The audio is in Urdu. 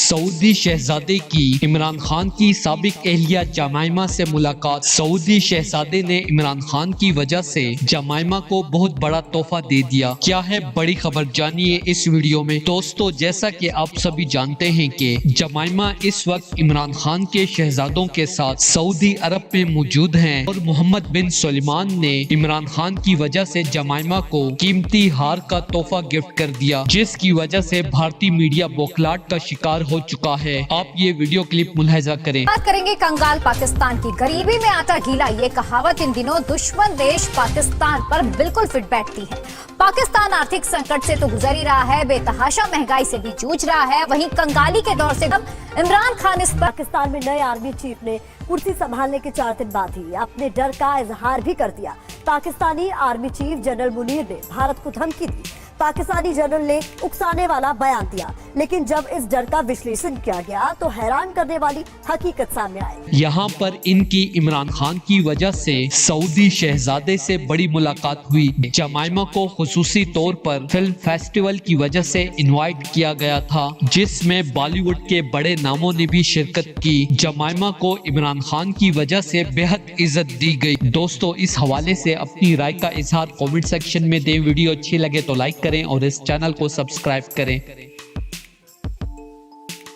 سعودی شہزادے کی عمران خان کی سابق اہلیہ جمائمہ سے ملاقات۔ سعودی شہزادے نے عمران خان کی وجہ سے جمائمہ کو بہت بڑا تحفہ دے دیا۔ کیا ہے بڑی خبر، جانیے اس ویڈیو میں۔ دوستو، جیسا کہ آپ سبھی جانتے ہیں کہ جمائمہ اس وقت عمران خان کے شہزادوں کے ساتھ سعودی عرب میں موجود ہیں، اور محمد بن سلمان نے عمران خان کی وجہ سے جمائمہ کو قیمتی ہار کا تحفہ گفٹ کر دیا، جس کی وجہ سے بھارتی میڈیا بوکھلاہٹ کا شکار ہو چکا ہے۔ آپ یہ ویڈیو کلپ ملاحظہ کریں۔ بات کریں گے کنگال پاکستان کی۔ غریبی میں آٹا گیلا، یہ کہاوت ان دنوں دشمن دیش پاکستان پر بالکل فٹ بیٹھتی ہے۔ پاکستان آرتھک سنکٹ سے تو گزر ہی رہا ہے، بے تحاشا مہنگائی سے بھی جوجھ رہا ہے، وہیں کنگالی کے دور سے عمران خان اس پاکستان میں نئے آرمی چیف نے کرسی سنبھالنے کے 4 دن بعد ہی اپنے ڈر کا اظہار بھی کر دیا۔ Pakistani army chief general Munir نے بھارت کو دھمکی دی۔ پاکستانی جنرل نے اکسانے والا بیان دیا، لیکن جب اس ڈر کا وشلیشن کیا گیا تو حیران کرنے والی حقیقت سامنے آئی۔ یہاں پر ان کی عمران خان کی وجہ سے سعودی شہزادے سے بڑی ملاقات ہوئی۔ جمائمہ کو خصوصی طور پر فلم فیسٹیول کی وجہ سے انوائٹ کیا گیا تھا، جس میں بالی ووڈ کے بڑے ناموں نے بھی شرکت کی۔ جمائمہ کو عمران خان کی وجہ سے بے حد عزت دی گئی۔ دوستو، اس حوالے سے اپنی رائے کا اظہار کامنٹ سیکشن میں دیں۔ ویڈیو اچھی لگے تو لائک کریں اور اس چینل کو سبسکرائب کریں۔